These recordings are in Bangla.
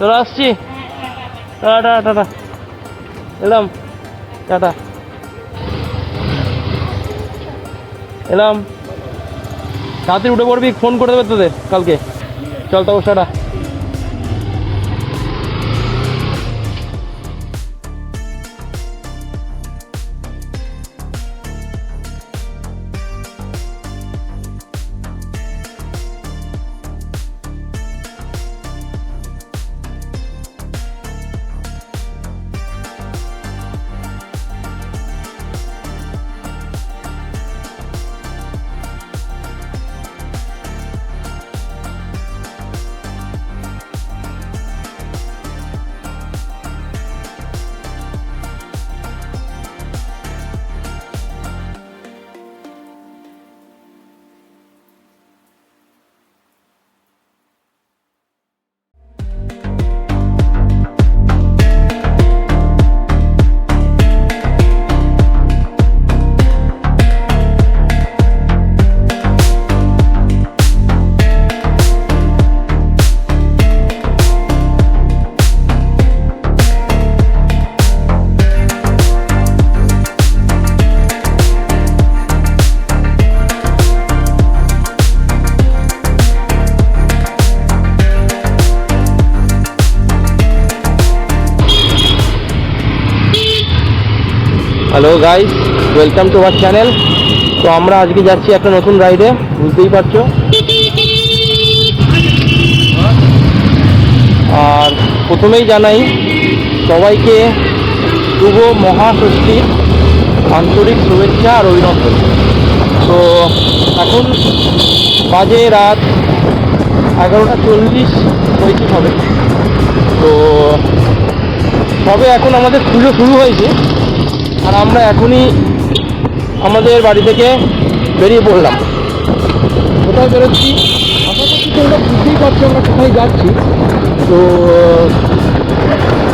চলে আসছি। টাটা টাটা, এলাম। টাটা, এলাম। তাড়াতাড়ি উঠে পড়বি, ফোন করে দেবে তোদের কালকে। চল তো, tata. Hello guys, welcome to our channel. তো আমরা আজকে যাচ্ছি একটা নতুন রাইডে, বুঝতেই পারছো। আর প্রথমেই জানাই সবাইকে শুভ মহাষষ্ঠীর আন্তরিক শুভেচ্ছা আর অভিনন্দন। তো এখন বাজে রাত 11:40 হবে। তো সবে এখন আমাদের পুজো শুরু হয়েছে, আর আমরা এখনই আমাদের বাড়ি থেকে বেরিয়ে পড়লাম। কোথায় বেরোচ্ছি আশা করছি তোমরা বুঝতেই পারছো আমরা কোথায় যাচ্ছি। তো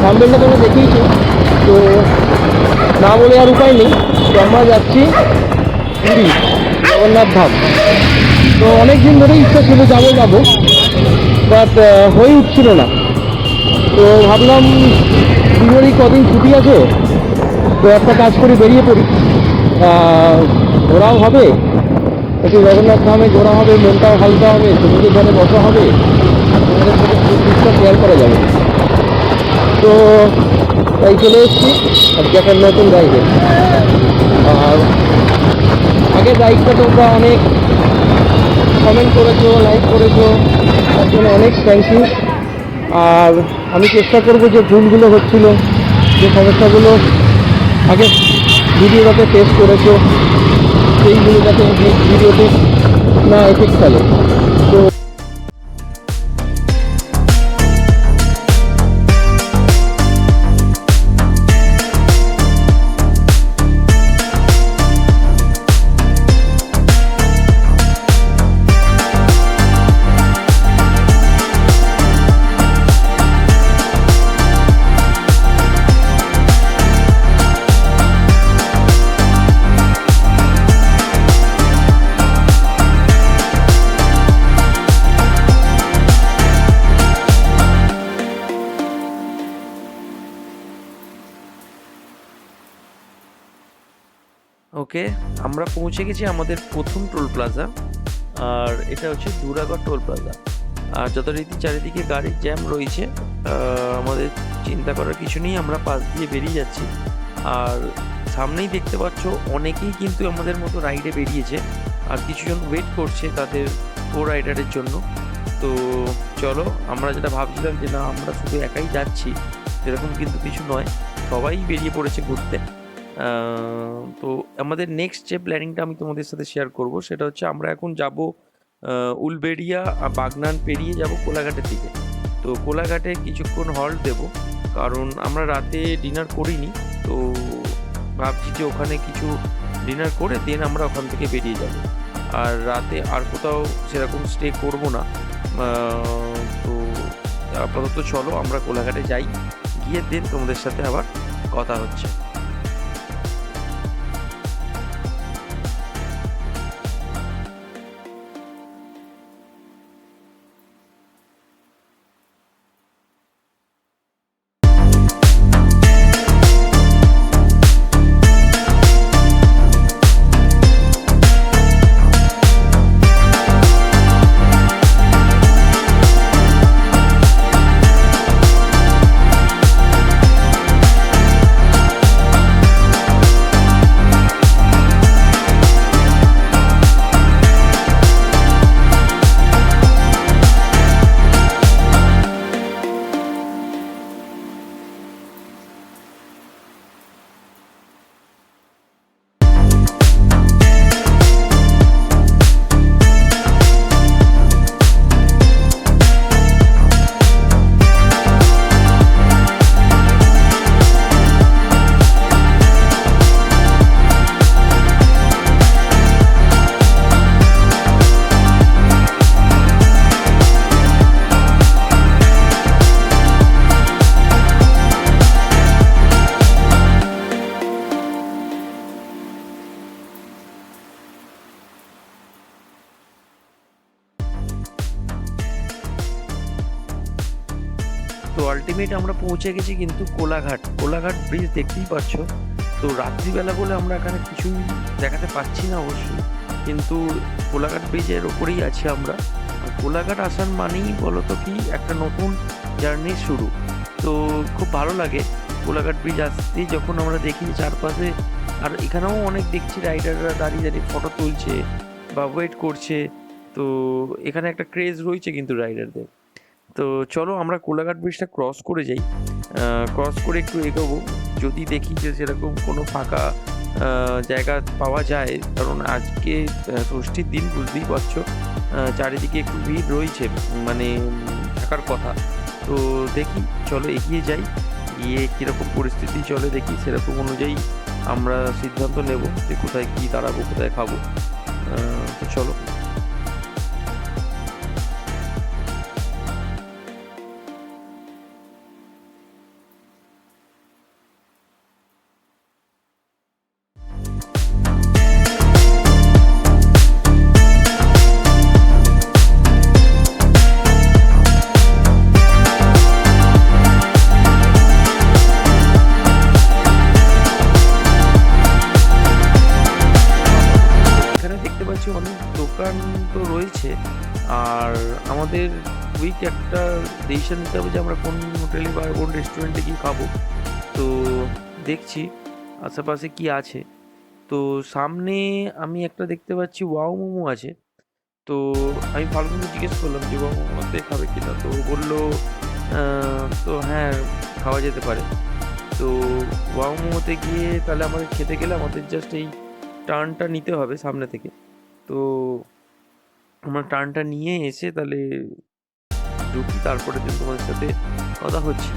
থাম্বনেলটা তোমরা দেখেইছো, তো না বলে আর উপায় নেই। তো আমরা যাচ্ছি পুরী জগন্নাথ ধাম। তো অনেক দিন ধরেই ইচ্ছা ছিল যাবো, বাট হয়ে উঠছিল না। তো ভাবলাম পুজোরই কদিন ছুটি আছে, তো একটা কাজ করি, বেরিয়ে পড়ি। ঘোরাও হবে, একটু জগন্নাথ ধামে ঘোরা হবে, মনটাও হালকা হবে, সমুদ্রের ধারে বসা হবে, আমাদের সাথে জিনিসটা শেয়ার করা যাবে। তো তাই চলে এসেছি আজকে একটা নতুন রাইডে। আর আগের রাইডটা তোমরা অনেক কমেন্ট করেছো, লাইক করেছো, তার জন্য অনেক থ্যাংক ইউ। আর আমি চেষ্টা করবো যে ভুলগুলো হচ্ছিল, যে সমস্যাগুলো আগে ভিডিওটাতে ফেস করেছো, সেইগুলো যাতে ভিডিওতে না এফেক্ট ফেলে। তো ওকে, আমরা পৌঁছে গেছি আমাদের প্রথম টোল প্লাজা, আর এটা হচ্ছে দুরাগড় টোল প্লাজা। আর যথারীতি চারিদিকে গাড়ির জ্যাম রয়েছে, আমাদের চিন্তা করার কিছু নেই, আমরা পাশ দিয়ে বেরিয়ে যাচ্ছি। আর সামনেই দেখতে পাচ্ছ অনেকেই কিন্তু আমাদের মতো রাইডে বেরিয়েছে, আর কিছুজন ওয়েট করছে তাদের কো রাইডারের জন্য। তো চলো, আমরা যেটা ভাবছিলাম যে না আমরা শুধু একাই যাচ্ছি, সেরকম কিন্তু কিছু নয়, সবাই বেরিয়ে পড়েছে ঘুরতে। তো আমাদের নেক্সট যে প্ল্যানিংটা আমি তোমাদের সাথে শেয়ার করব, সেটা হচ্ছে আমরা এখন যাব উলবেড়িয়া বাগনান পেরিয়ে যাব কোলাঘাটের দিকে। তো কোলাঘাটে কিছুক্ষণ হল্ট দেব, কারণ আমরা রাতে ডিনার করিনি। তো ভাবছি যে ওখানে কিছু ডিনার করে দেন আমরা ওখান থেকে বেরিয়ে যাব। আর রাতে আর কোথাও সেরকম স্টে করব না। তো আপাতত চলো আমরা কোলাঘাটে যাই, গিয়ে দেন তোমাদের সাথে আবার কথা হচ্ছে। আলটিমেট আমরা পৌঁছে গেছি কিন্তু কোলাঘাট ব্রিজ দেখতেই পাচ্ছ। তো রাত্রিবেলা বলে আমরা এখানে কিছুই দেখাতে পাচ্ছি না অবশ্যই, কিন্তু কোলাঘাট ব্রিজের ওপরেই আছি আমরা। আর কোলাঘাট আসার মানেই বলতো কি একটা নতুন জার্নির শুরু। তো খুব ভালো লাগে কোলাঘাট ব্রিজ আসতেই, যখন আমরা দেখি চারপাশে, আর এখানেও অনেক দেখছি রাইডাররা দাঁড়িয়ে দাঁড়িয়ে ফটো তুলছে বা ওয়েট করছে। তো এখানে একটা ক্রেজ রয়েছে কিন্তু রাইডারদের। তো চলো আমরা কোলাঘাট ব্রিজটা ক্রস করে যাই, ক্রস করে একটু এগোবো, যদি দেখি যে সেরকম কোনো ফাঁকা জায়গা পাওয়া যায়, কারণ আজকে ষষ্ঠীর দিন, বুঝতেই পারছো চারিদিকে একটু ভিড় রয়েছে, মানে থাকার কথা। তো দেখি, চলো এগিয়ে যাই, গিয়ে কীরকম পরিস্থিতি চলে দেখি, সেরকম অনুযায়ী আমরা সিদ্ধান্ত নেব যে কোথায় কী দাঁড়াবো, কোথায় খাবো। তো চলো। এখানে দেখতে পাচ্ছি অনেক দোকান তো রয়েছে, আর আমাদের কুইক একটা ডিসিশন নিতে হবে যে আমরা কোন হোটেলে বা কোন রেস্টুরেন্টে গিয়ে খাবো। তো দেখছি আশেপাশে কি আছে। তো সামনে আমি একটা দেখতে পাচ্ছি ওয়াও মোমো আছে। তো আমি ফাল্গুনকে জিজ্ঞেস করলাম যে ওয়াও মোমোতে খাবে কিনা, তো ও বললো তো হ্যাঁ, খাওয়া যেতে পারে। তো ওয়াও মোমোতে গিয়ে তাহলে আমাদের খেতে গেলে আমাদের জাস্ট এই টার্নটা নিতে হবে সামনে থেকে। তো আমরা টার্নটা নিয়ে এসে তাহলে ঢুকি, তারপরে দিন তোমাদের সাথে কথা হচ্ছে।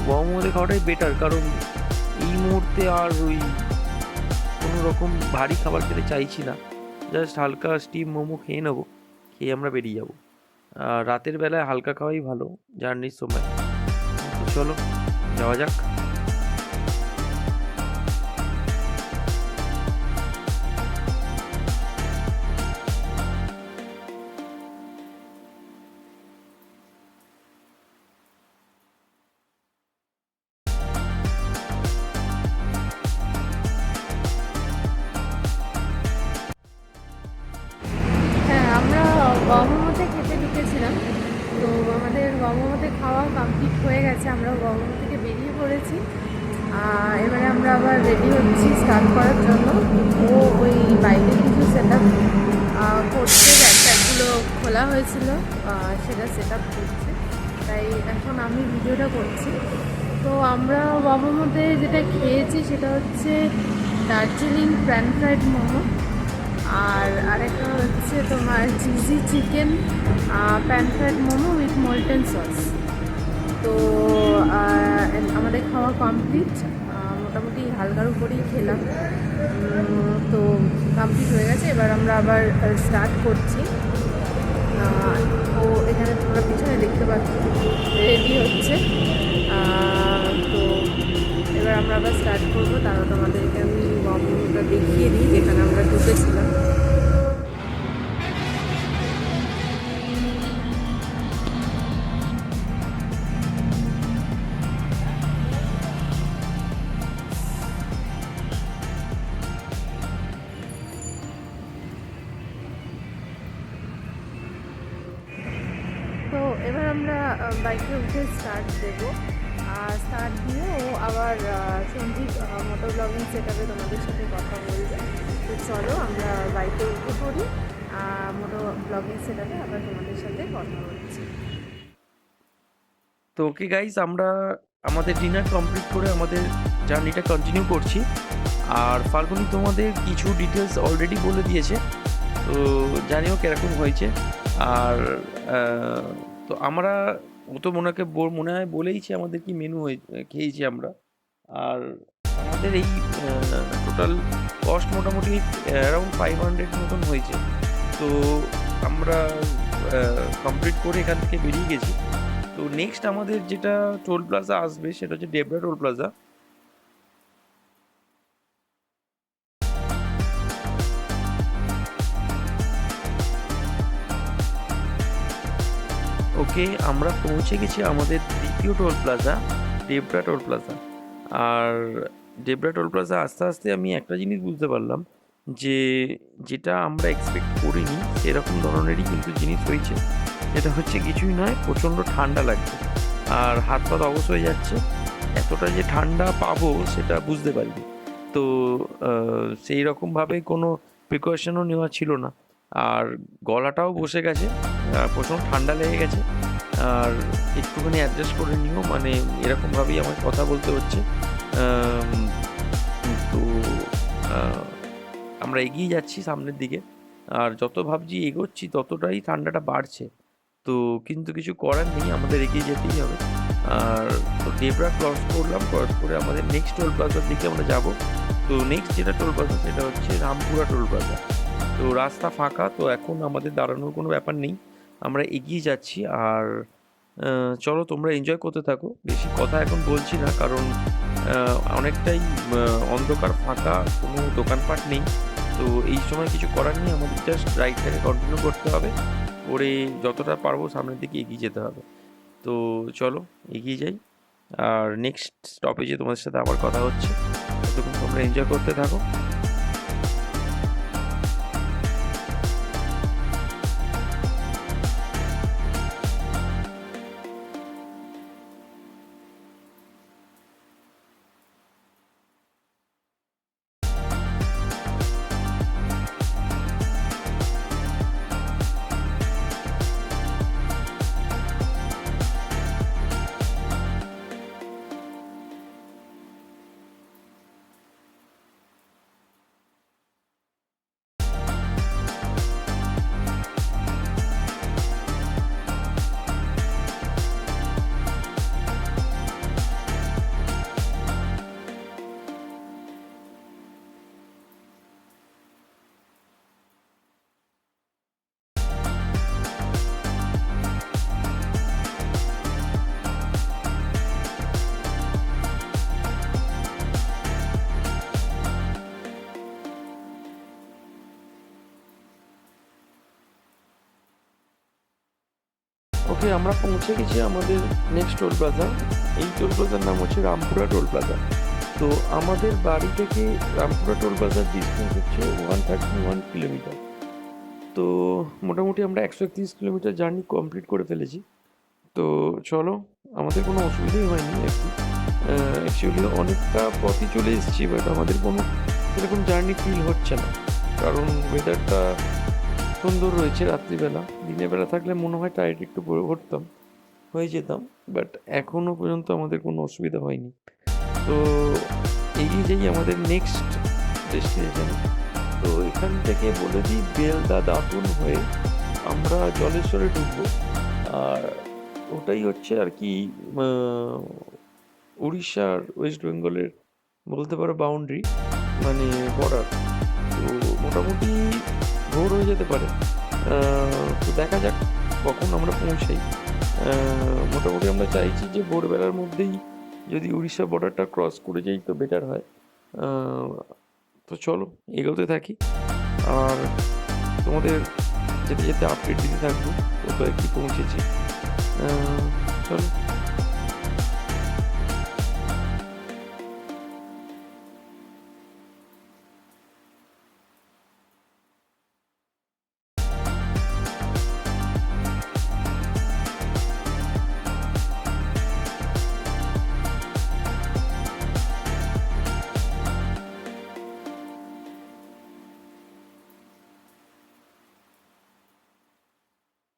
ওয়াও মোমোতে খাওয়াটাই বেটার, কারণ এই মুহূর্তে আর ওই কোনো রকম ভারী খাবার খেতে চাইছি না। জাস্ট হালকা স্টিম মোমো খেয়ে নেবো, খেয়ে আমরা বেরিয়ে যাবো। রাতের বেলায় হালকা খাওয়াই ভালো জার্নির সময়। তো চলো যাওয়া যাক। হ্যাঁ, আমরা মোমোতে খেতে ঢুকেছিলাম। তো আমাদের মোমোতে খাওয়া কমপ্লিট হয়ে গেছে, আমরা মোমো থেকে বেরিয়ে পড়েছি। এবারে আমরা আবার রেডি হচ্ছি স্টার্ট করার জন্য। ও ওই বাইরে কিছু সেট আপ করছে, ব্যাগগুলো খোলা হয়েছিল, সেটা সেট আপ করছে, তাই এখন আমি ভিডিওটা করছি। তো আমরা মোমোতে যেটা খেয়েছি সেটা হচ্ছে দার্জিলিং প্যান ফ্রাইড মোমো, আর আরেকটা হচ্ছে তোমার cheesy chicken pan fried momo with molten sauce. তো আমাদের খাওয়া কমপ্লিট, মোটামুটি হালকার উপরেই খেলাম। তো কমপ্লিট হয়ে গেছে, এবার আমরা আবার স্টার্ট করছি। ও এখানে তোমরা পিছনে দেখতে পাচ্ছ রেডি হচ্ছে। তো এবার আমরা আবার স্টার্ট করবো, তারপর তোমাদেরকে আমি মোমোটা দেখিয়ে দিই যেখানে আমরা ঢুকেছিলাম। তো এবার আমরা বাইকে উঠে স্টার্ট দেবো, স্টার্ট দিয়ে ও আবার সঞ্জীব মোটর ব্লগিং সেটআপে তোমাদের সাথে কথা বলবে। তো চলো আমরা বাইকে উঠে পড়ি, মোটর ব্লগিং সেটআপে আবার তোমাদের সাথে কথা বলছি। তো ওকে গাইস, আমরা আমাদের ডিনার কমপ্লিট করে আমাদের জার্নিটা কন্টিনিউ করছি। আর ফাল্গুনি তোমাদের কিছু ডিটেলস অলরেডি বলে দিয়েছে, তো জানিও কিরকম হয়েছে। আর তো আমরা, ও তো মনে হয় বলেইছি আমাদের কি মেনু খেয়েছি আমরা। আর আমাদের এই টোটাল কস্ট মোটামুটি অ্যারাউন্ড 500 মতন হয়েছে। তো আমরা কমপ্লিট করে এখান থেকে বেরিয়ে গেছি। তো নেক্সট আমাদের যেটা টোল প্লাজা আসবে সেটা হচ্ছে ডেবরা টোল প্লাজা। ওকে, আমরা পৌঁছে গেছি আমাদের দ্বিতীয় toll plaza Debra toll plaza. আর ডেবরা টোল প্লাজা আস্তে আস্তে আমি একটা জিনিস বুঝতে পারলাম যে যেটা আমরা এক্সপেক্ট করিনি সেরকম ধরনেরই কিন্তু জিনিস হয়েছে। সেটা হচ্ছে কিছুই নয়, প্রচণ্ড ঠান্ডা লাগছে আর হাত পা অবশ হয়ে যাচ্ছে। এতটা যে ঠান্ডা পাবো সেটা বুঝতে পারিনি। তো সেই রকমভাবে কোনো প্রিকশনও নেওয়া ছিল না। আর গলাটাও বসে গেছে, প্রচণ্ড ঠান্ডা লেগে গেছে। আর একটুখানি অ্যাডজাস্ট করে নিও, মানে এরকমভাবেই আমার কথা বলতে হচ্ছে। আম, তো আহ, আমরা এগিয়ে যাচ্ছি সামনের দিকে, আর যত ভাবছি এগোচ্ছি ততটাই ঠান্ডাটা বাড়ছে। তো কিন্তু কিছু করার নেই, আমাদের এগিয়ে যেতেই হবে। আর তো ডেবরা ক্রস করলাম, ক্রস করে আমাদের নেক্সট টোল প্লাজার দিকে আমরা যাব। তো নেক্সট যেটা টোল প্লাজা সেটা হচ্ছে রামপুরা টোল প্লাজা। তো রাস্তা ফাঁকা, তো এখন আমাদের দাঁড়ানোর কোনো ব্যাপার নেই, আমরা এগিয়ে যাচ্ছি। আর চলো তোমরা এনজয় করতে থাকো, বেশি কথা এখন বলছি না, কারণ অনেকটাই অন্ধকার, ফাঁকা, কোনো দোকানপাট নেই। তো এই সময় কিছু করার নেই, আমাদের জাস্ট রাইডটাকে কন্টিনিউ করতে হবে, করে যতটা পারবো সামনের দিকে এগিয়ে যেতে হবে। তো চলো এগিয়ে যাই, আর নেক্সট স্টপেজে তোমাদের সাথে আবার কথা হচ্ছে। ততক্ষণ তোমরা এনজয় করতে থাকো। ওকে, আমরা পৌঁছে গেছি আমাদের নেক্সট টোল প্লাজা। এই টোল প্লাজার নাম হচ্ছে রামপুরা টোল প্লাজা। তো আমাদের বাড়ি থেকে রামপুরা টোল প্লাজার ডিস্টেন্স হচ্ছে 131 কিলোমিটার। তো মোটামুটি আমরা 131 কিলোমিটার জার্নি কমপ্লিট করে ফেলেছি। তো চলো, আমাদের কোনো অসুবিধাই হয়নি আর কি। অ্যাকচুয়ালি অনেকটা পথই চলে এসেছি, বাট আমাদের কোনো সেরকম জার্নি ফিল হচ্ছে না, কারণ ওয়েদারটা সুন্দর রয়েছে রাত্রিবেলা। দিনের বেলা থাকলে মনে হয় টায়ার্ড একটু পড়তাম, হয়ে যেতাম, বাট এখনও পর্যন্ত আমাদের কোনো অসুবিধা হয়নি। তো এগিয়ে যাই আমাদের নেক্সট ডেস্টিনেশনে। তো এখান থেকে বলে দিই, বেলদা দাঁতুন হয়ে আমরা জলেশ্বরে ঢুকবো। আর ওটাই হচ্ছে আর কি উড়িষ্যা আর ওয়েস্ট বেঙ্গলের বলতে পারো বাউন্ডারি, মানে বর্ডার। তো মোটামুটি ভোর হয়ে যেতে পারে। তো দেখা যাক কখন আমরা পৌঁছাই। মোটামুটি আমরা চাইছি যে ভোরবেলার মধ্যেই যদি উড়িষ্যা বর্ডারটা ক্রস করে যাই তো বেটার হয়। তো চলো এগোতে থাকি, আর তোমাদের যেতে যেতে আপডেট দিতে থাকবো কোথায় কি পৌঁছেছি। চলো।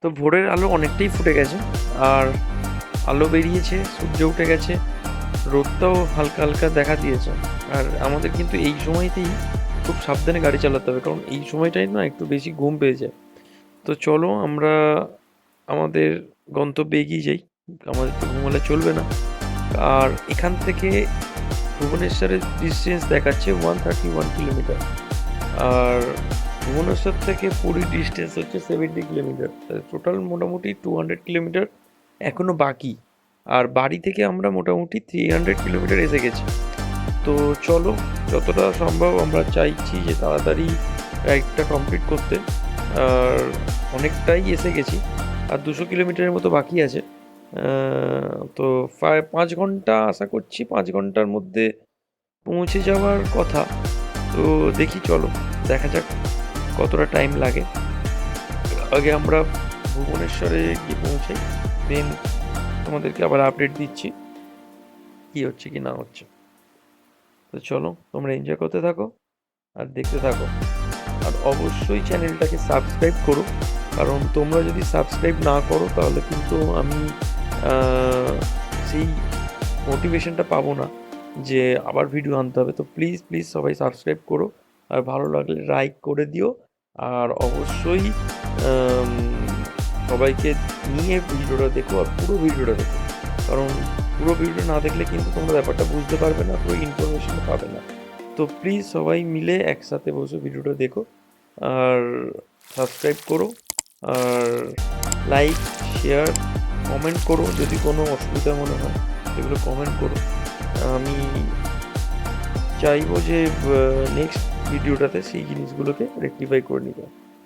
তো ভোরের আলো অনেকটাই ফুটে গেছে, আর আলো বেরিয়েছে, সূর্য উঠে গেছে, রোদটাও হালকা হালকা দেখা দিয়েছে। আর আমাদের কিন্তু এই সময়তেই খুব সাবধানে গাড়ি চালাতে হবে, কারণ এই সময়টাই না একটু বেশি ঘুম পেয়ে যায়। তো চলো আমরা আমাদের গন্তব্যে এগিয়ে যাই, আমাদের তো ঘুমালে চলবে না। আর এখান থেকে ভুবনেশ্বরের ডিস্টেন্স দেখাচ্ছে 131 কিলোমিটার, আর ভুবনেশ্বর থেকে পুরীর ডিস্টেন্স হচ্ছে 70 কিলোমিটার। টোটাল মোটামুটি 200 কিলোমিটার এখনও বাকি। আর বাড়ি থেকে আমরা মোটামুটি 300 কিলোমিটার এসে গেছি। তো চলো, যতটা সম্ভব আমরা চাইছি যে তাড়াতাড়ি রাইডটা কমপ্লিট করতে। আর অনেকটাই এসে গেছি, আর 200 কিলোমিটারের মতো বাকি আছে। তো 5 ঘন্টা আশা করছি, 5 ঘন্টার মধ্যে পৌঁছে যাওয়ার কথা। তো দেখি, চলো দেখা যাক কতটা টাইম লাগে। আগে আমরা ভুবনেশ্বরে গিয়ে পৌঁছাই, দেন তোমাদেরকে আবার আপডেট দিচ্ছি কি হচ্ছে কি না হচ্ছে। তো চলো, তোমরা এনজয় করতে থাকো আর দেখতে থাকো, আর অবশ্যই চ্যানেলটাকে সাবস্ক্রাইব করো, কারণ তোমরা যদি সাবস্ক্রাইব না করো তাহলে কিন্তু আমি সেই মোটিভেশনটা পাবো না যে আবার ভিডিও আনতে হবে। তো প্লিজ প্লিজ সবাই সাবস্ক্রাইব করো, আর ভালো লাগলে লাইক করে দিও, আর অবশ্যই আম, সবাইকে নিয়ে ভিডিওটা দেখো, আর পুরো ভিডিওটা দেখো, কারণ পুরো ভিডিও না দেখলে কিন্তু তোমরা ব্যাপারটা বুঝতে পারবে না, পুরো ইনফরমেশন পাবে না। তো প্লিজ সবাই মিলে একসাথে বসে ভিডিওটা দেখো, আর সাবস্ক্রাইব করো, আর লাইক, শেয়ার, কমেন্ট করো, যদি কোনো অসুবিধা মনে হয় সেগুলো কমেন্ট করো। আমি চাইবো যে নেক্সট ভিডিওটাতে সেই জিনিসগুলোকে রেকটিফাই করে নিতে।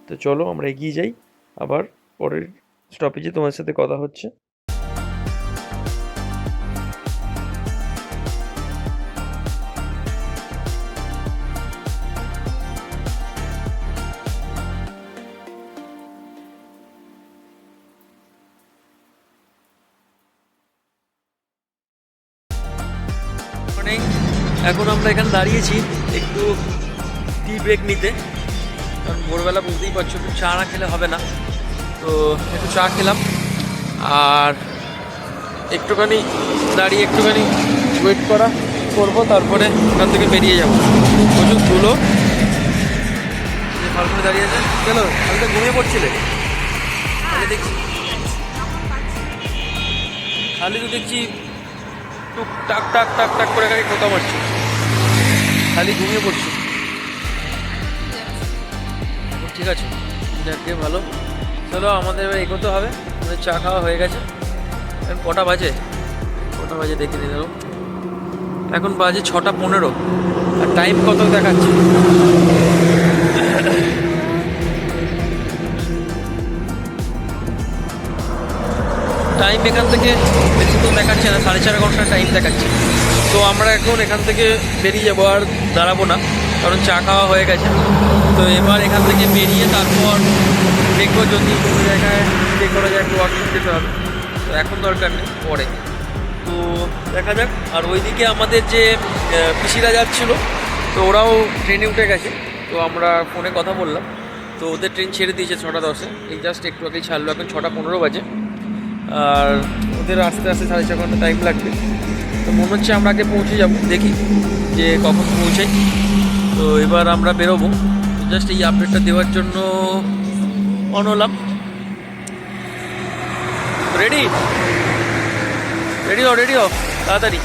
তো চলো আমরা এগিয়ে যাই, আবার পরের স্টপেজে তোমার সাথে কথা হচ্ছে। মর্নিং, এখন আমরা এখানে দাঁড়িয়েছি একটু টি ব্রেক নিতে, কারণ ভোরবেলা বুঝতেই পারছো একটু চা না খেলে হবে না। তো একটু চা খেলাম, আর একটুখানি দাঁড়িয়ে একটুখানি ওয়েট করবো, তারপরে ওখান থেকে বেরিয়ে যাবো। প্রচুর ধুলো ভালো করে দাঁড়িয়ে আছে। কেন আমি তো ঘুমিয়ে পড়ছিলে? খালি দেখছি, খালি তো দেখছি টুক টাক টাক টাক টাক করে খালি ঠোকা মারছি, খালি ঘুমিয়ে পড়ছি। ঠিক আছে, যাকে ভালো। চলো আমাদের এবার এগোতে হবে, আমাদের চা খাওয়া হয়ে গেছে। এখন কটা বাজে দেখে নিয়ে গেল। এখন বাজে 6:15, আর টাইম কত দেখাচ্ছে? টাইম এখান থেকে বেশি তো দেখাচ্ছে না, 4.5 ঘন্টা টাইম দেখাচ্ছে। তো আমরা এখন এখান থেকে বেরিয়ে যাবো, আর দাঁড়াবো না, কারণ চা খাওয়া হয়ে গেছে। তো এবার এখান থেকে বেরিয়ে তারপর দেখবো যদি কোনো জায়গায় স্টে করা যায়, একটু ওয়াকিং যেতে হবে। তো এখন দরকার নেই, পরে। তো দেখা যাক। আর ওইদিকে আমাদের যে পিসিরা যাচ্ছিলো, তো ওরাও ট্রেনে উঠে গেছে। তো আমরা ফোনে কথা বললাম, তো ওদের ট্রেন ছেড়ে দিয়েছে 6:10-এ, এই জাস্ট একটু আগেই ছাড়লো। এখন 6:15 বাজে, আর ওদের আস্তে আস্তে 4.5 ঘন্টা টাইম লাগবে। তো মনে হচ্ছে আমরা আগে পৌঁছে যাব, দেখি যে কখন পৌঁছাই। তো এবার আমরা বেরোবো, জাস্ট এই আপডেটটা দেওয়ার জন্য অন হলাম। রেডি রেডি হও তাড়াতাড়ি।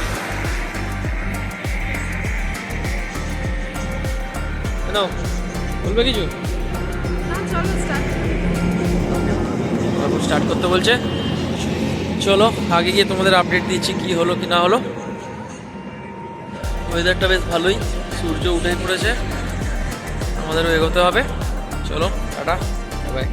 কেন বলবে কিছু? স্টার্ট করতে বলছে। চলো আগে গিয়ে তোমাদের আপডেট দিচ্ছি কি হলো কি না হলো। ওয়েদারটা বেশ ভালোই, সূর্য উঠে পড়েছে, আমাদেরও এগোতে হবে। চলো টাটা, বাই।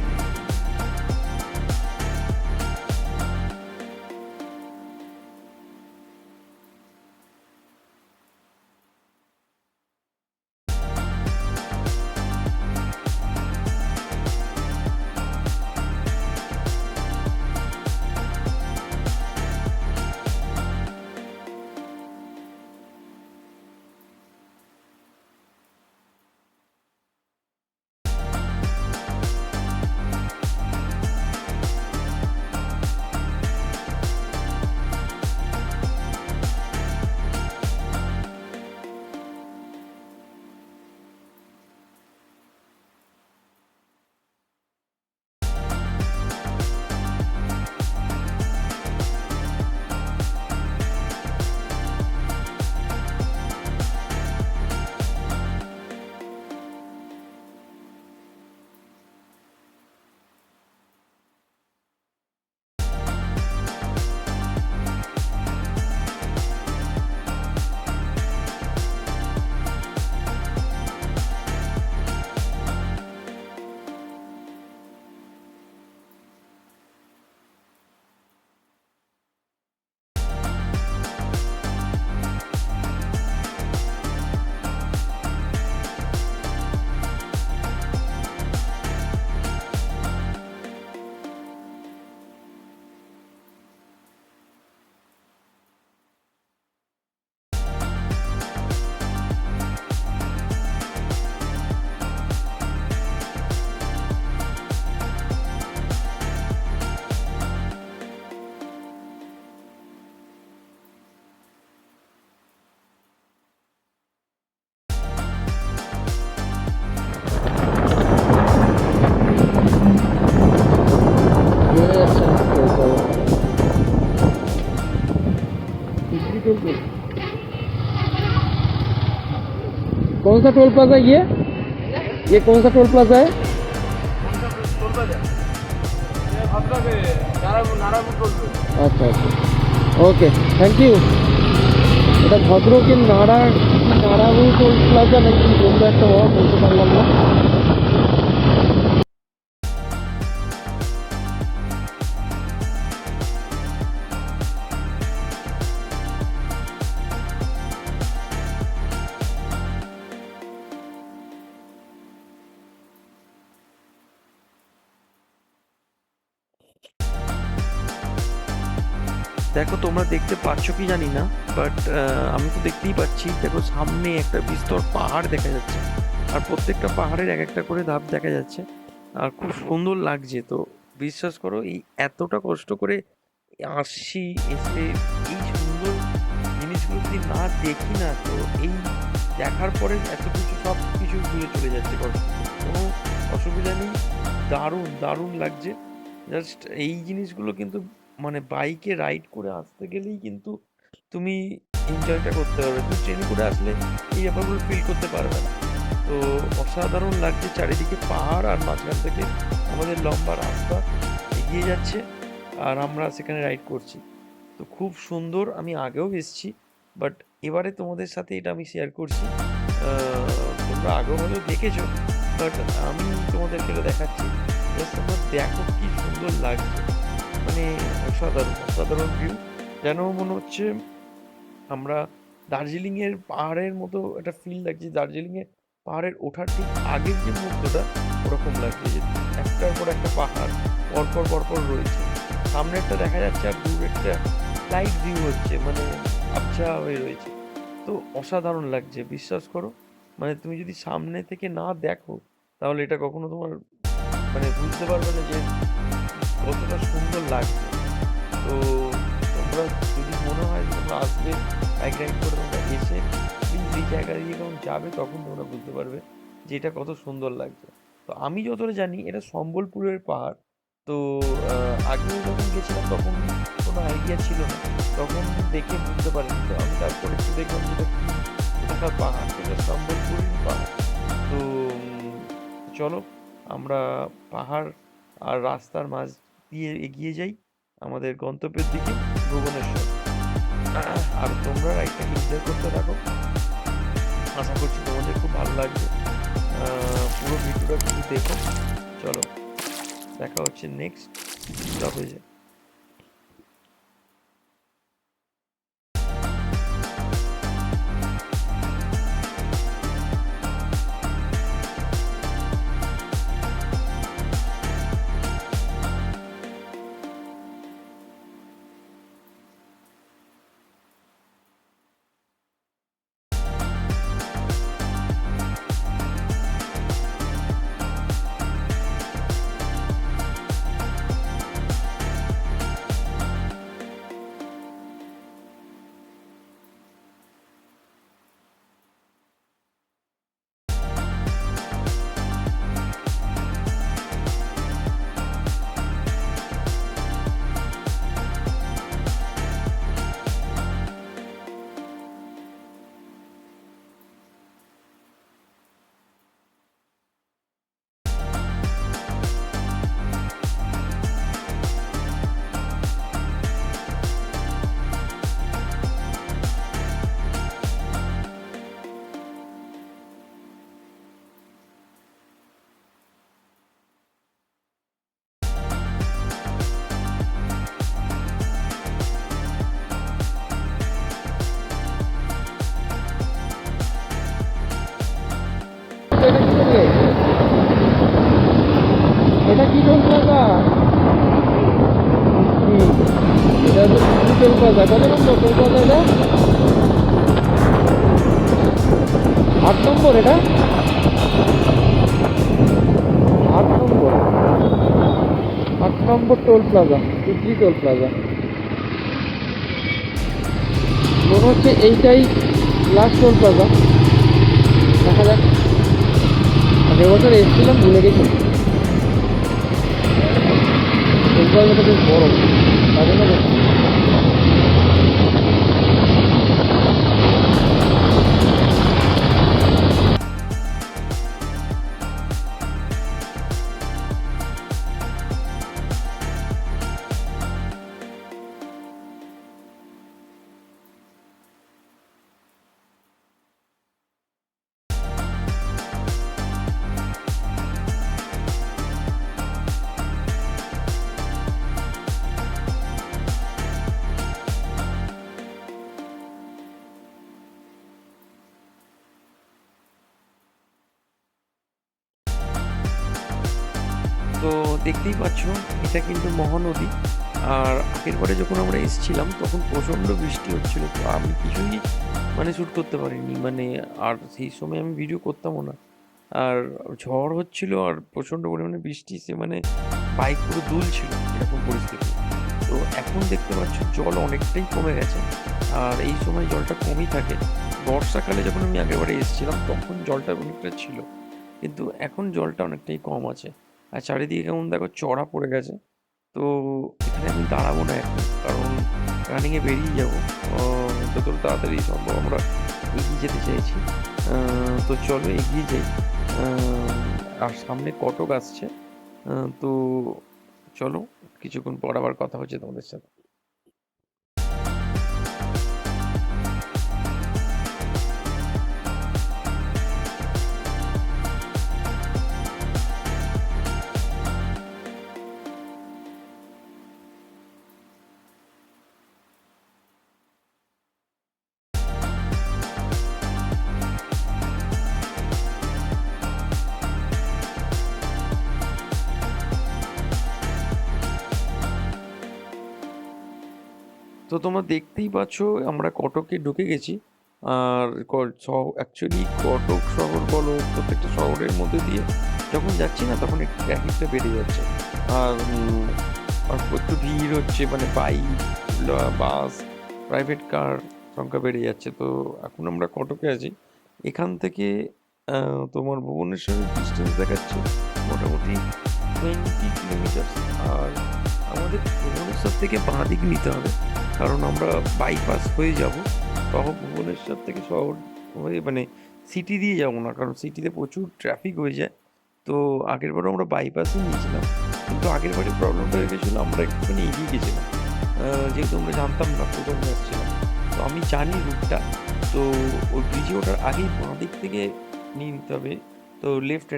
कौन सा टोल प्लाजा ये कौन सा टोल प्लाजा है? আচ্ছা আচ্ছা, ওকে, থ্যাংক ইউ। এটা ভদ্রকের নারাবু টোল প্লাজা নাকি বললো একটা বাবা, বলতে পারলাম না। দেখো তোমরা দেখতে পাচ্ছ কি জানি না, বাট আমি তো দেখতেই পাচ্ছি। দেখো সামনে একটা বিস্তর পাহাড় দেখা যাচ্ছে, আর প্রত্যেকটা পাহাড়ের এক একটা করে ধাপ দেখা যাচ্ছে, আর খুব সুন্দর লাগছে। তো বিশ্বাস করো, এই এতটা কষ্ট করে আসছি, এসে এই সুন্দর জিনিসগুলো যদি না দেখি না, তো এই দেখার পরে এত কিছু সব কিছু ভুলে চলে যাচ্ছে। কষ্ট কোনো অসুবিধা নেই, দারুণ দারুণ লাগছে। জাস্ট এই জিনিসগুলো কিন্তু মানে বাইকে রাইড করে আসতে গেলেই কিন্তু তুমি এনজয়টা করতে পারবে। তুমি ট্রেনে করে আসলে এই ব্যাপারগুলো ফিল করতে পারবে না। তো অসাধারণ লাগছে, চারিদিকে পাহাড় আর মাঝখান থেকে আমাদের লম্বা রাস্তা এগিয়ে যাচ্ছে, আর আমরা সেখানে রাইড করছি। তো খুব সুন্দর। আমি আগেও এসেছি, বাট এবারে তোমাদের সাথে এটা আমি শেয়ার করছি। তোমরা আগেও হয়তো দেখেছো, বাট আমি তোমাদেরকে এটা দেখাচ্ছি। জাস্ট তোমরা দেখো কি সুন্দর লাগছে, মানে অসাধারণ অসাধারণ ভিউ। যেন মনে হচ্ছে আমরা দার্জিলিংয়ের পাহাড়ের মতো একটা ফিল লাগছে। দার্জিলিংয়ের পাহাড়ের ওঠার ঠিক আগের যে মুহূর্তটা, ওরকম লাগছে যে একটার পর একটা পাহাড় পরপর পরপর রয়েছে। সামনে একটা দেখা যাচ্ছে, আর দূরে একটা লাইট ভিউ হচ্ছে, মানে আবছা হয়ে রয়েছে। তো অসাধারণ লাগছে, বিশ্বাস করো। মানে তুমি যদি সামনে থেকে না দেখো, তাহলে এটা কখনো তোমার মানে বুঝতে পারবে না যে কতটা সুন্দর লাগছে। তো তোমরা যদি মনে হয় যে তোমরা আসবে বাইক রাইড করে, তোমরা এসে প্লিজ এই জায়গা দিয়ে যখন যাবে, তখন তোমরা বুঝতে পারবে যে এটা কত সুন্দর লাগছে। তো আমি যতটা জানি এটা সম্বলপুরের পাহাড়। তো আগেও যখন গেছিলাম তখন কোনো আইডিয়া ছিল না, তখন দেখে বুঝতে পারিনি। তো আমি তারপরে একটু দেখলাম যেটা কি কোথাকার পাহাড়, সেটা সম্বলপুরের পাহাড়। তো চলো আমরা পাহাড় আর রাস্তার মাঝ দিয়ে এগিয়ে যাই আমাদের গন্তব্যের দিকে, ভুবনেশ্বর। আর তোমরা রাইডটাকে এনজয় করতে থাকো, আশা করছি তোমাদের খুব ভালো লাগবে। পুরো ভিডিওটা কিন্তু দেখো। চলো, দেখা হচ্ছে নেক্সট স্টপেজে। এটা কি টোল প্লাজা? এটা হচ্ছে টোল প্লাজা। কত নম্বর টোল প্লাজা এটা? 8 নম্বর। এটা 8 নম্বর, 8 নম্বর টোল প্লাজা, কুদ্রি টোল প্লাজা। মনে হচ্ছে এইটাই লাস্ট টোল প্লাজা। দেখা যাক, আগের বছর এসেছিলাম, ভুলে গেছি। টোল প্লাজাটা বেশ বড়, তাই জন্য দেখতেই পাচ্ছ এটা কিন্তু মহানদী। আর আগেরবারে যখন আমরা এসেছিলাম তখন প্রচণ্ড বৃষ্টি হচ্ছিল, তো আমি কিছুই মানে শ্যুট করতে পারিনি, মানে আর সেই সময় আমি ভিডিও করতামও না। আর ঝড় হচ্ছিল আর প্রচণ্ড পরিমাণে বৃষ্টি, সে মানে বাইক পুরো দুলছিল এরকম পরিস্থিতি। তো এখন দেখতে পাচ্ছ জল অনেকটাই কমে গেছে, আর এই সময় জলটা কমই থাকে। বর্ষাকালে যখন আমি আগেরবারে এসেছিলাম তখন জলটা অনেকটা ছিল, কিন্তু এখন জলটা অনেকটাই কম আছে। আর চারিদিকে কেমন দেখো চড়া পড়ে গেছে। তো এখানে আমি দাঁড়াবো না এখন, কারণ রানিংয়ে বেরিয়ে যাবো। যত তাড়াতাড়ি সম্ভব আমরা এগিয়ে যেতে চাইছি। তো চলো এগিয়ে যাই। আর সামনে কটক আসছে। তো চলো, কিছুক্ষণ পর আবার কথা হচ্ছে তোমাদের সাথে। তো তোমরা দেখতেই পাচ্ছ আমরা কটকে ঢুকে গেছি। আর অ্যাকচুয়ালি কটক শহর বলো, প্রত্যেকটা শহরের মধ্যে দিয়ে যখন যাচ্ছি না তখন একটু ট্রাফিকটা বেড়ে যাচ্ছে। আর আর একটু ভিড় হচ্ছে, মানে বাইক, বাস, প্রাইভেট কার সংখ্যা বেড়ে যাচ্ছে। তো এখন আমরা কটকে আছি। এখান থেকে তোমার ভুবনেশ্বরের ডিস্টেন্স দেখাচ্ছে মোটামুটি 20 কিলোমিটার। আর আমাদের ভুবনেশ্বর থেকে বাঁ দিক নিতে হবে, কারণ আমরা বাইপাস হয়ে যাব। ভুবনেশ্বর থেকে শহর হয়ে মানে সিটি দিয়ে যাবো না, কারণ সিটিতে প্রচুর ট্রাফিক হয়ে যায়। তো আগেরবারও আমরা বাইপাসই নিয়েছিলাম, কিন্তু আগেরবারের প্রবলেমটা হয়ে গেছিলো আমরা একটুখানি এগিয়ে গেছিলাম, যেহেতু আমরা জানতাম না, প্রথম আসছিলাম। তো আমি জানি রুটটা। তো ওই ব্রিজে ওঠার আগেই বাঁ দিক থেকে নিয়ে নিতে হবে। তো লেফট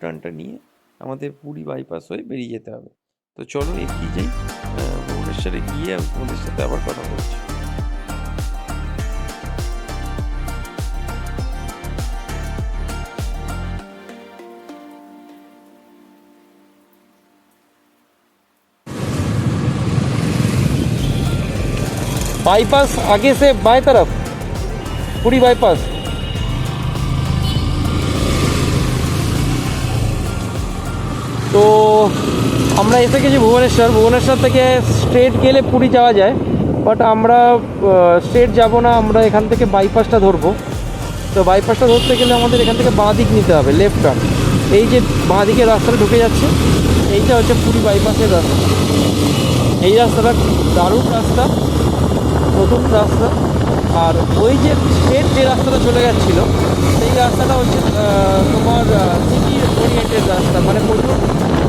টার্নটা নিয়ে আমাদের পুরী বাইপাস হয়ে বেরিয়ে যেতে হবে। তো চলো এগিয়ে যাই। ভুবনেশ্বরে গিয়ে আমি তোমাদের সাথে আবার কথা বলছি। बाईपास आगे से बाएं तरफ, पूरी बाईपास। তো আমরা এসে গেছি ভুবনেশ্বর থেকে স্ট্রেট গেলে পুরী যাওয়া যায়, বাট আমরা স্ট্রেট যাব না, আমরা এখান থেকে বাইপাসটা ধরবো। তো বাইপাসটা ধরতে গেলে আমাদের এখান থেকে বাঁ দিক নিতে হবে, লেফট টার্ন। এই যে বাঁ দিকের রাস্তাটা ঢুকে যাচ্ছে, এইটা হচ্ছে পুরী বাইপাসের রাস্তা। এই রাস্তাটা দারুণ রাস্তা, নতুন রাস্তা। আর ওই যে স্ট্রেট যে রাস্তাটা চলে যাচ্ছিলো, সেই রাস্তাটা হচ্ছে তোমার সিটি ওরিয়েন্টেড রাস্তা, মানে প্রচুর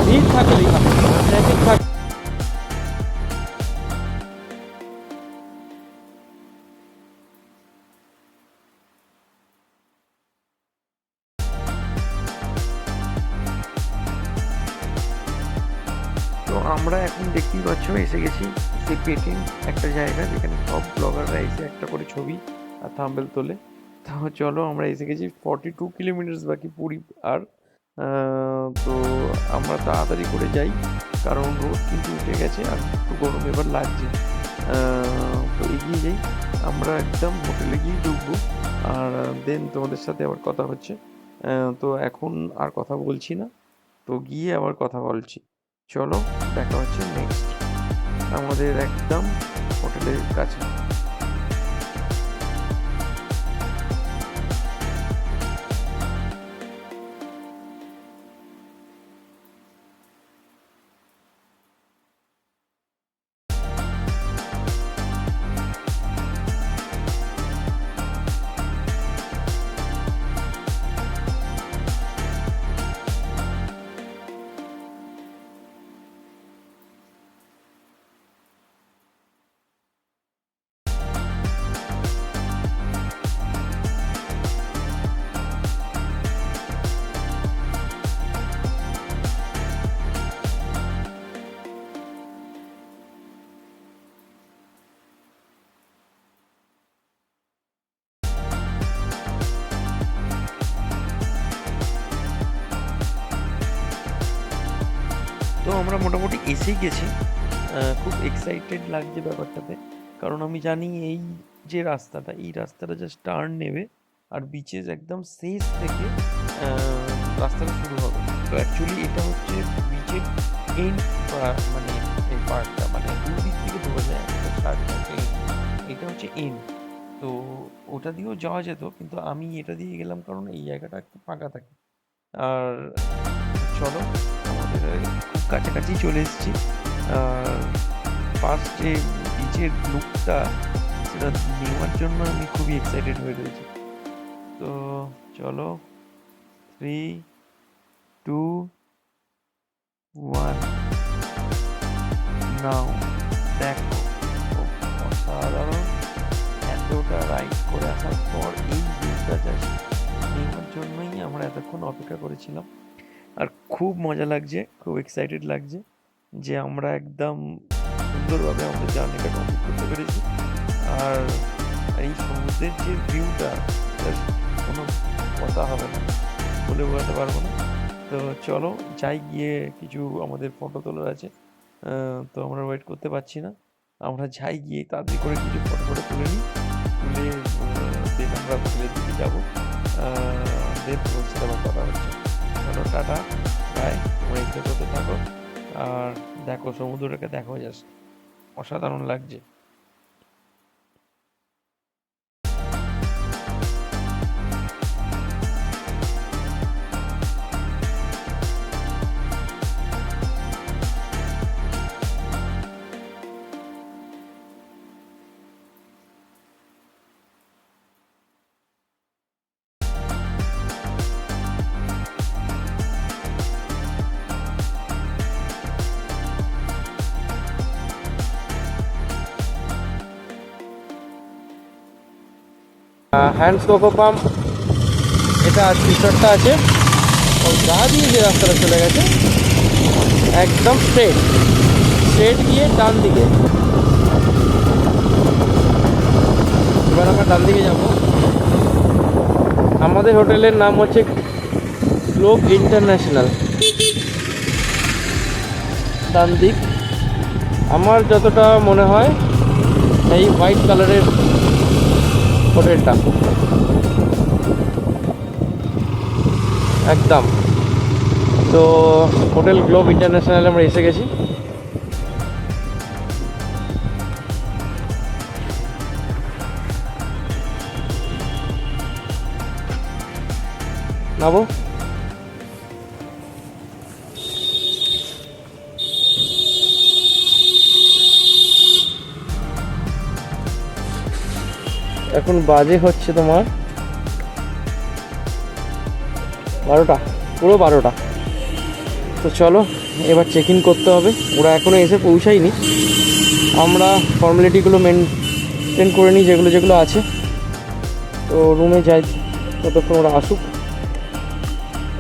ভিড় থাকে, এখানে ট্রাফিক থাকে। তো আমরা এখন দেখতেই পাচ্ছ এসে গেছি সেই পেটিং একটা জায়গা, যেখানে সব ব্লগাররা এসে একটা করে ছবি আর থাম্বনেল তোলে। তো চলো আমরা এসে গেছি, 42 কিলোমিটার বাকি পুরী। আর তো আমরা তাড়াতাড়ি করে যাই, কারণ রোদ কিন্তু উঠে গেছে আর একটু গরম এবার লাগছে। তো এগিয়ে যাই, আমরা একদম হোটেলে গিয়ে ঢুকবো, আর দেন তোমাদের সাথে আবার কথা হচ্ছে। তো এখন আর কথা বলছি না, তো গিয়ে আবার কথা বলছি। চলো, দেখা হচ্ছে নেক্সট আমাদের একদম হোটেলের কাছে। আমরা মোটামুটি এসেই গেছি। খুব এক্সাইটেড লাগছে ব্যাপারটাতে, কারণ আমি জানি এই যে রাস্তাটা, এই রাস্তাটা জাস্ট টার্ন নেবে আর বিচের একদম শেষ থেকে রাস্তাটা শুরু হবে। তো অ্যাকচুয়ালি এটা হচ্ছে বিচের এন্ড, মানে এই পার্টটা, মানে দুদিক থেকে ঢোকা যায়, একটা স্টার্ট থাকে, এটা হচ্ছে এন্ড। তো ওটা দিয়েও যাওয়া যেত, কিন্তু আমি এটা দিয়ে গেলাম কারণ এই জায়গাটা একটু ফাঁকা থাকে। আর চলো, আমাদের খুব কাছাকাছি চলে এসেছি। আর ফার্স্ট যে বিচের লুকটা, সেটা নেওয়ার জন্য আমি খুবই এক্সাইটেড হয়ে রয়েছি। তো চলো, 3, 2, 1, নাও দেখো। খুব অসাধারণ, এতটা রাইড করে আসার পর এই ভিউটা জাস্ট নেওয়ার জন্যই আমরা এতক্ষণ অপেক্ষা করেছিলাম। আর খুব মজা লাগছে, খুব এক্সাইটেড লাগছে যে আমরা একদম সুন্দরভাবে আমাদের জার্নিটা কমপ্লিট করতে পেরেছি। আর এই সমুদ্রের যে ভিউটা, কোনো কথা হবে না, বলে বোঝাতে পারবো না। তো চলো যাই, গিয়ে কিছু আমাদের ফটো তোলার আছে। তো আমরা ওয়েট করতে পারছি না, আমরা যাই গিয়ে তাড়াতাড়ি করে কিছু ফটো তুলে নিই, তুলে দেন আমরা হোটেলের দিকে যাবো। দেন বলছি আমার কথা হচ্ছে। চলো টাটা, বাই, তোমরা এনজয় করতে থাকো আর দেখো সমুদ্রটাকে, দেখো জাস্ট অসাধারণ লাগছে। হ্যান্ডস কোকো পাম্প, এটা রিসর্টটা আছে। ওই গা দিয়ে যে রাস্তাটা চলে গেছে একদম স্ট্রেট গিয়ে ডান দিকে। এবার আমরা ডান দিকে যাব। আমাদের হোটেলের নাম হচ্ছে গ্লোব ইন্টারন্যাশনাল। ডান দিক, আমার যতটা মনে হয় এই হোয়াইট কালারের হোটেলটা একদম। তো হোটেল গ্লোব ইন্টারন্যাশনালে আমরা এসে গেছি। নামো। এখন বাজে হচ্ছে তোমার 12টা, পুরো 12টা। তো চলো এবার চেক ইন করতে হবে, ওরা এখনও এসে পৌঁছায়নি। আমরা ফর্মালিটিগুলো মেনটেন করে নিই, যেগুলো যেগুলো আছে। তো রুমে যাই, ততক্ষণ ওরা আসুক,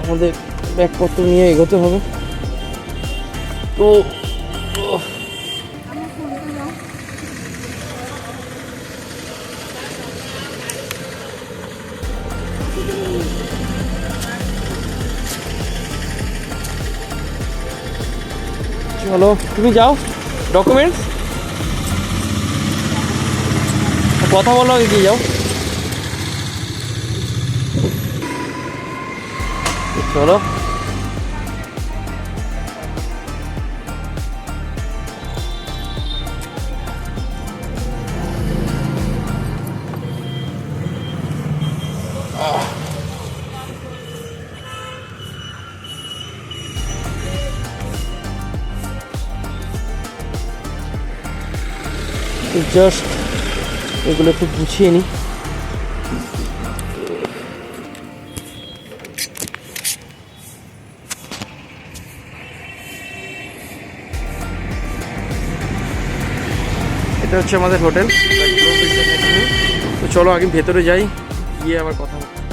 আমাদের ব্যাগপত্র নিয়ে এগোতে হবে। তো চলো, তুমি যাও, ডকুমেন্টস কথা বলো, আগে গিয়ে যাও। চলো, জাস্ট এগুলো একটু গুছিয়ে নিই। এটা হচ্ছে আমাদের হোটেল। তো চলো আগে ভেতরে যাই, গিয়ে আবার কথা বলবো।